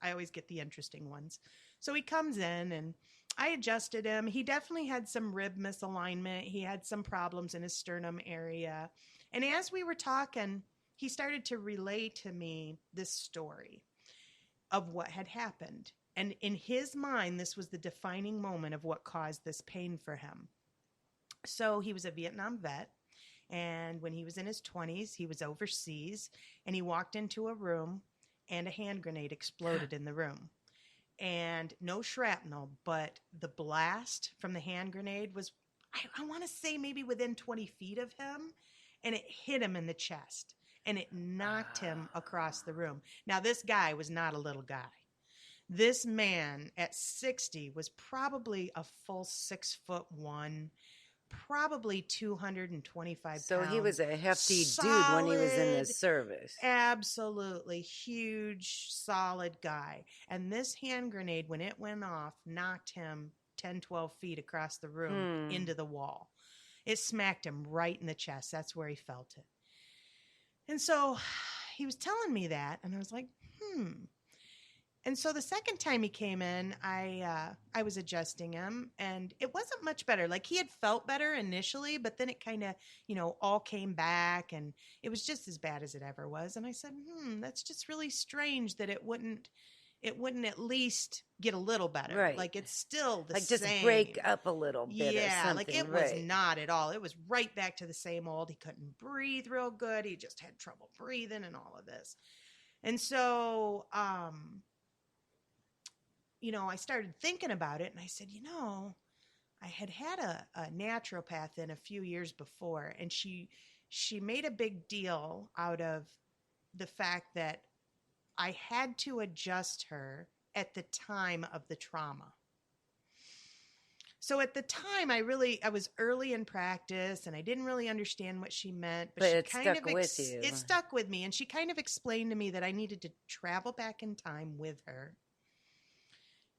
I always get the interesting ones. So he comes in and I adjusted him. He definitely had some rib misalignment. He had some problems in his sternum area. And as we were talking, he started to relay to me this story of what had happened. And in his mind, this was the defining moment of what caused this pain for him. So he was a Vietnam vet. And when he was in his 20s, he was overseas and he walked into a room and a hand grenade exploded in the room. And no shrapnel, but the blast from the hand grenade was, I want to say maybe within 20 feet of him, and it hit him in the chest and it knocked him across the room. Now, this guy was not a little guy. This man at 60 was probably a full 6'1", probably 225 So pounds. he was a hefty solid, dude when he was in the service. Absolutely huge, solid guy. And this hand grenade, when it went off, knocked him 10, 12 feet across the room into the wall. It smacked him right in the chest. That's where he felt it. And so he was telling me that, and I was like, And so the second time he came in, I was adjusting him, and it wasn't much better. Like, he had felt better initially, but then it kind of, all came back, and it was just as bad as it ever was. And I said, that's just really strange that it wouldn't at least get a little better. Right. Like, it's still the like same. Like just break up a little bit or something. Like it was not at all. It was right back to the same old. He couldn't breathe real good. He just had trouble breathing and all of this. And so, I started thinking about it, and I said, I had a naturopath in a few years before, and she made a big deal out of the fact that I had to adjust her at the time of the trauma. So at the time, I was early in practice, and I didn't really understand what she meant. But she it stuck with you. It stuck with me, and she kind of explained to me that I needed to travel back in time with her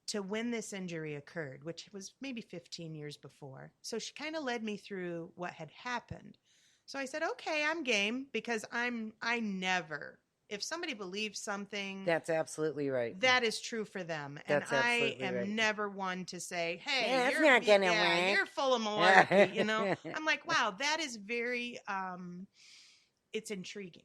to when this injury occurred, which was maybe 15 years before. So she kind of led me through what had happened. So I said, okay, I'm game, because I never, if somebody believes something, that's absolutely right. That is true for them. And I am never one to say, hey, you're full of malarkey, I'm like, wow, that is very, it's intriguing.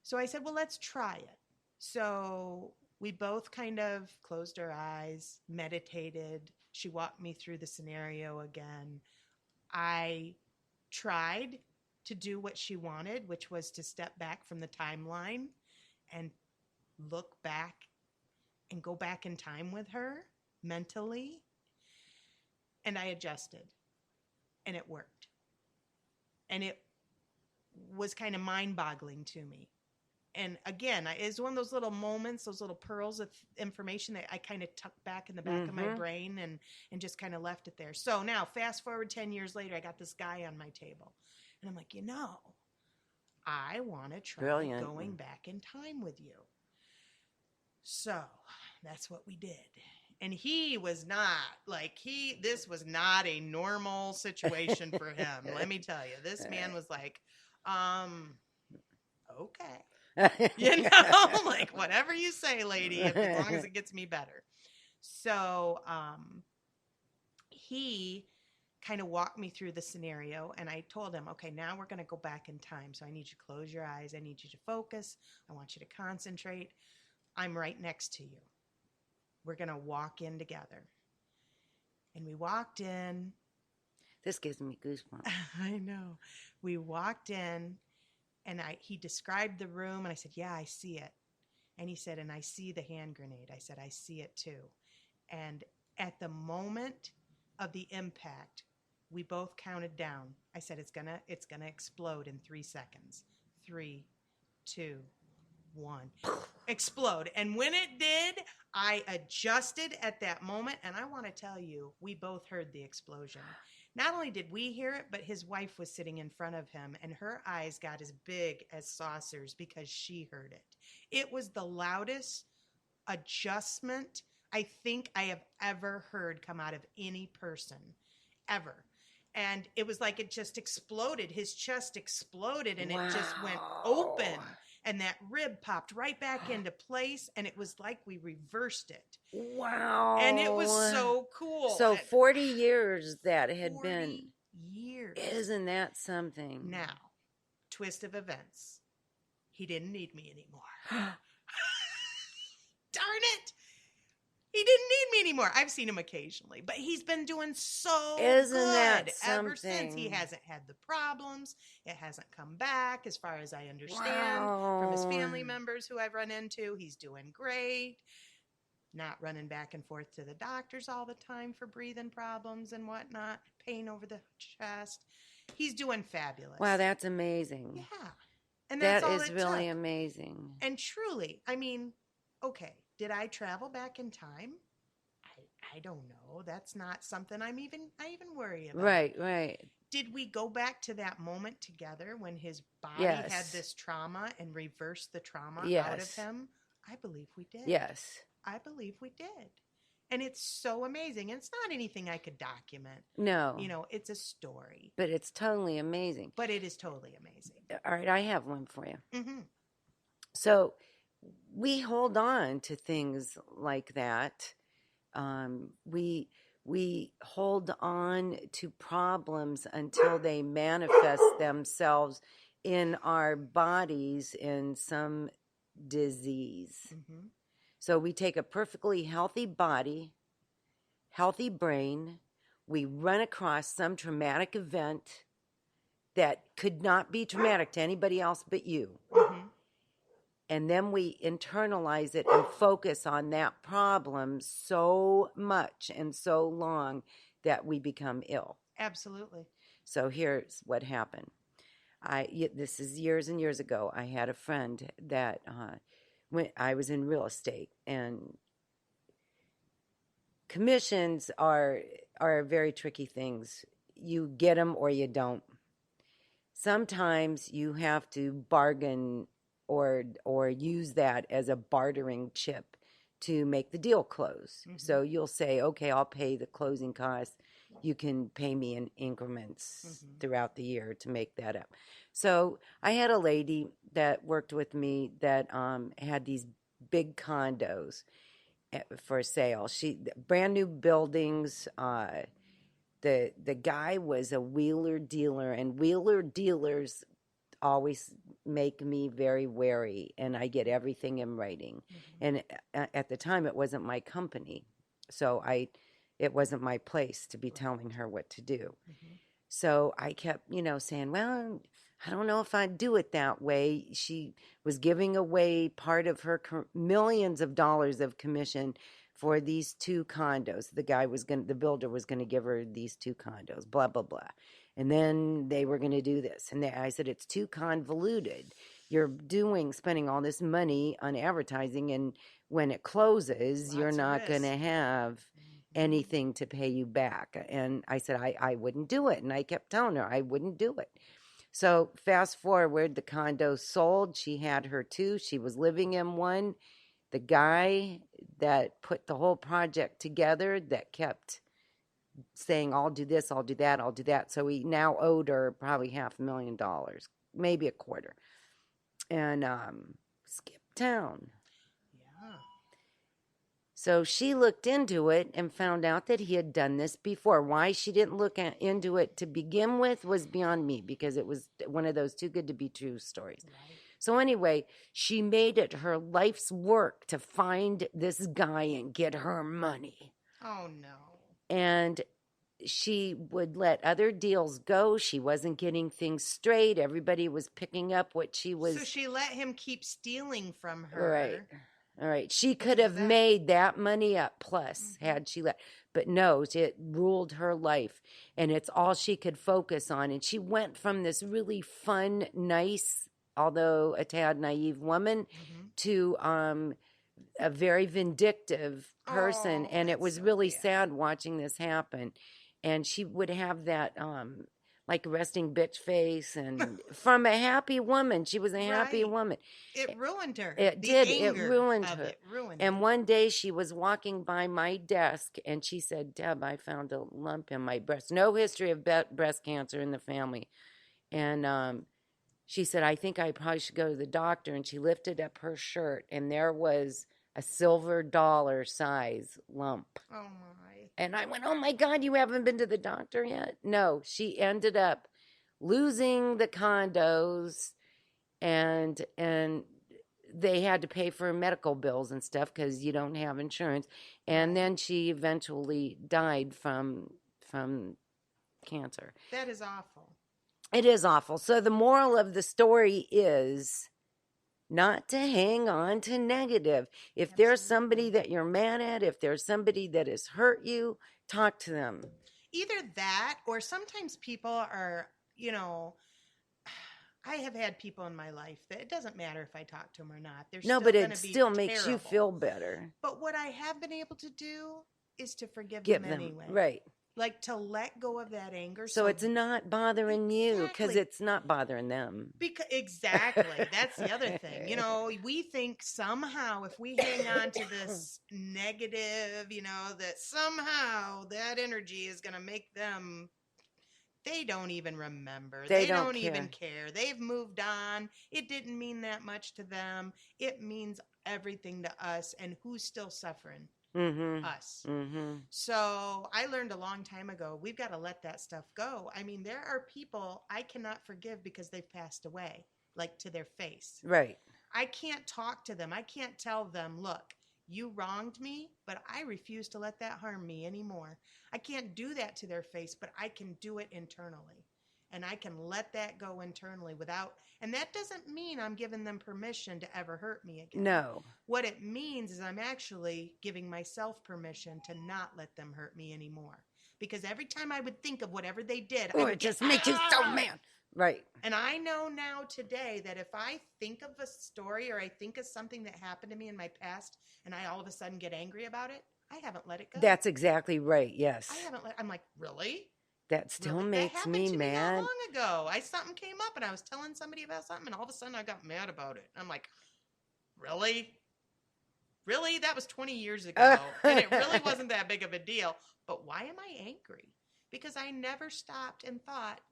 So I said, well, let's try it. So we both kind of closed our eyes, meditated. She walked me through the scenario again. I tried to do what she wanted, which was to step back from the timeline and look back and go back in time with her mentally. And I adjusted, and it worked. And it was kind of mind-boggling to me. And again, it's one of those little moments, those little pearls of information that I kind of tucked back in the back of my brain and just kind of left it there. So now, fast forward 10 years later, I got this guy on my table. And I'm like, I want to try going back in time with you. So that's what we did. And he was not, this was not a normal situation for him. Let me tell you, this man was like, okay. Whatever you say, lady, as long as it gets me better. So he kind of walked me through the scenario, and I told him, okay, now we're going to go back in time. So I need you to close your eyes. I need you to focus. I want you to concentrate. I'm right next to you. We're going to walk in together. And we walked in. This gives me goosebumps. I know. We walked in. And he described the room, and I said, yeah, I see it. And he said, and I see the hand grenade. I said, I see it too. And at the moment of the impact, we both counted down. I said, it's gonna explode in 3 seconds. 3, 2, 1. Explode. And when it did, I adjusted at that moment. And I want to tell you, we both heard the explosion. Not only did we hear it, but his wife was sitting in front of him, and her eyes got as big as saucers because she heard it. It was the loudest adjustment I think I have ever heard come out of any person, ever. And it was like it just exploded. His chest exploded, and it just went open. and that rib popped right back into place, and it was like we reversed it. Wow. And it was so cool. So 40 years that had 40 been. Years. Isn't that something? Now, twist of events. He didn't need me anymore. Darn it. He didn't need me anymore. I've seen him occasionally, but he's been doing so Isn't good that ever since. He hasn't had the problems. It hasn't come back, as far as I understand, from his family members who I've run into. He's doing great. Not running back and forth to the doctors all the time for breathing problems and whatnot, pain over the chest. He's doing fabulous. Wow, that's amazing. Yeah. And that's all is really amazing. And truly, I mean, okay, did I travel back in time? I don't know. That's not something I even worry about. Right. Did we go back to that moment together when his body had this trauma and reversed the trauma out of him? I believe we did. Yes. I believe we did. And it's so amazing. And it's not anything I could document. No. You know, it's a story. But it's totally amazing. But it is totally amazing. All right, I have one for you. Mm-hmm. So we hold on to things like that. We hold on to problems until they manifest themselves in our bodies in some disease. Mm-hmm. So we take a perfectly healthy body, healthy brain, we run across some traumatic event that could not be traumatic to anybody else but you. Mm-hmm. And then we internalize it and focus on that problem so much and so long that we become ill. Absolutely. So here's what happened. This is years and years ago. I had a friend that when I was in real estate, and commissions are very tricky things. You get them or you don't. Sometimes you have to bargain or use that as a bartering chip to make the deal close. Mm-hmm. So you'll say, okay, I'll pay the closing costs. You can pay me in increments throughout the year to make that up. So I had a lady that worked with me that had these big condos for sale. Brand new buildings. The guy was a wheeler dealer, and wheeler dealers always make me very wary, and I get everything in writing. Mm-hmm. And at the time, it wasn't my company, so it wasn't my place to be telling her what to do. Mm-hmm. So I kept, saying, well, I don't know if I'd do it that way. She was giving away part of her millions of dollars of commission for these 2 condos. The builder was going to give her these 2 condos, blah, blah, blah. And then they were going to do this. And I said, it's too convoluted. You're spending all this money on advertising, and when it closes, you're not going to have anything to pay you back. And I said, I wouldn't do it. And I kept telling her I wouldn't do it. So fast forward, the condo sold. She had her 2. She was living in one. The guy that put the whole project together that kept saying, I'll do this, I'll do that, I'll do that. So he now owed her probably $500,000, maybe $250,000. And skipped town. Yeah. So she looked into it and found out that he had done this before. Why she didn't look into it to begin with was beyond me, because it was one of those too good to be true stories. Right. So anyway, she made it her life's work to find this guy and get her money. Oh, no. And she would let other deals go. She wasn't getting things straight. Everybody was picking up what she was. So she let him keep stealing from her. All right. She could have made that money up plus had she let. But no, it ruled her life. And it's all she could focus on. And she went from this really fun, nice, although a tad naive woman to a very vindictive person. And it was really sad watching this happen. And she would have that like resting bitch face, and from a happy woman. She was a happy woman. It ruined her. It did. It ruined her. And one day she was walking by my desk and she said, Deb, I found a lump in my breast. No history of breast cancer in the family. And she said, I think I probably should go to the doctor. And she lifted up her shirt, and there was a silver dollar size lump. Oh, my. And I went, oh, my God, you haven't been to the doctor yet? No, she ended up losing the condos, and they had to pay for medical bills and stuff because you don't have insurance. And then she eventually died from cancer. That is awful. It is awful. So the moral of the story is not to hang on to negative. If Absolutely. There's somebody that you're mad at, if there's somebody that has hurt you, talk to them. Either that, or sometimes people are, I have had people in my life that it doesn't matter if I talk to them or not. They're no, still but it still makes terrible. You feel better. But what I have been able to do is to forgive them anyway. Right. Like to let go of that anger. So it's not bothering you because it's not bothering them. Exactly. That's the other thing. We think somehow if we hang on to this negative, that somehow that energy is going to make them, they don't even remember. They don't even care. They've moved on. It didn't mean that much to them. It means everything to us. And who's still suffering? Mm-hmm. Us. Mm-hmm. So I learned a long time ago, we've got to let that stuff go. I mean, there are people I cannot forgive because they've passed away, like to their face. Right. I can't talk to them. I can't tell them, look, you wronged me, but I refuse to let that harm me anymore. I can't do that to their face, but I can do it internally. And I can let that go internally and that doesn't mean I'm giving them permission to ever hurt me again. No. What it means is I'm actually giving myself permission to not let them hurt me anymore. Because every time I would think of whatever they did, it just makes you so mad. Right. And I know now today that if I think of a story or I think of something that happened to me in my past and I all of a sudden get angry about it, I haven't let it go. That's exactly right. Yes. I'm like, really? That still makes me mad. That long ago. Something came up and I was telling somebody about something and all of a sudden I got mad about it. I'm like, really? Really? That was 20 years ago. And it really wasn't that big of a deal. But why am I angry? Because I never stopped and thought,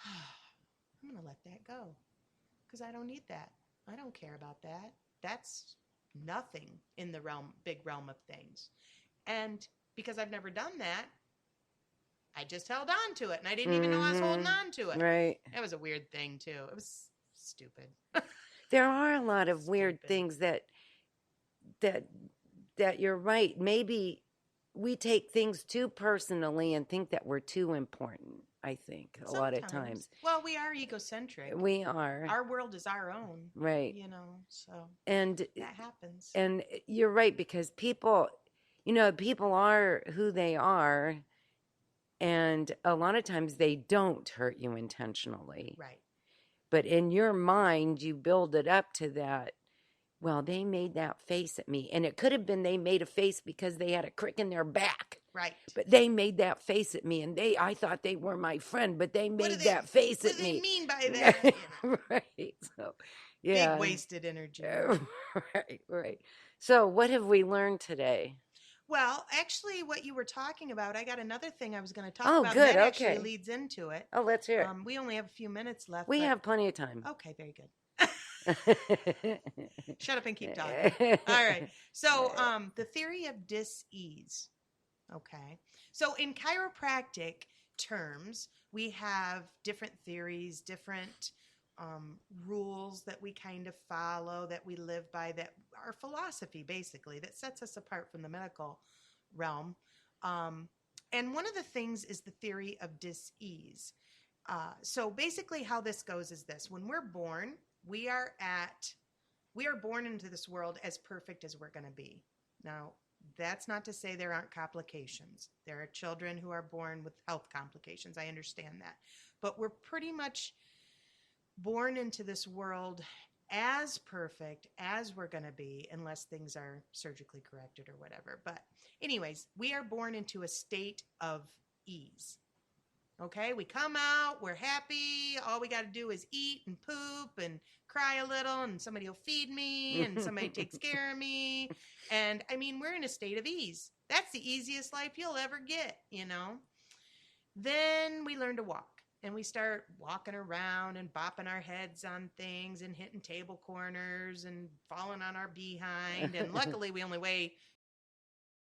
I'm going to let that go. Because I don't need that. I don't care about that. That's nothing in the big realm of things. And because I've never done that, I just held on to it, and I didn't even know I was holding on to it. Right. That was a weird thing, too. It was stupid. There are a lot of weird things that you're right. Maybe we take things too personally and think that we're too important, I think, a lot of times. Well, we are egocentric. We are. Our world is our own. Right. So and that happens. And you're right, because people are who they are. And a lot of times they don't hurt you intentionally. Right. But in your mind, you build it up to that. Well, they made that face at me. And it could have been they made a face because they had a crick in their back. Right. But they made that face at me. And I thought they were my friend, but they made that face at me. What do they mean by that? Right. So, yeah. Big wasted energy. Right. So what have we learned today? Well, actually, what you were talking about, I got another thing I was going to talk about. Good. That actually leads into it. Oh, let's hear it. We only have a few minutes left. We have plenty of time. Okay, very good. Shut up and keep talking. All right. So the theory of dis-ease. Okay. So in chiropractic terms, we have different theories, different rules that we kind of follow, that we live by, that our philosophy basically that sets us apart from the medical realm. And one of the things is the theory of dis-ease. So basically how this goes is this: when we're born, we are born into this world as perfect as we're going to be. Now, that's not to say there aren't complications. There are children who are born with health complications. I understand that. But we're pretty much born into this world as perfect as we're going to be, unless things are surgically corrected or whatever. But anyways, we are born into a state of ease. Okay, we come out, we're happy. All we got to do is eat and poop and cry a little, and somebody will feed me, and somebody takes care of me. And I mean, we're in a state of ease. That's the easiest life you'll ever get, Then we learn to walk. and we start walking around and bopping our heads on things and hitting table corners and falling on our behind. And luckily we only weigh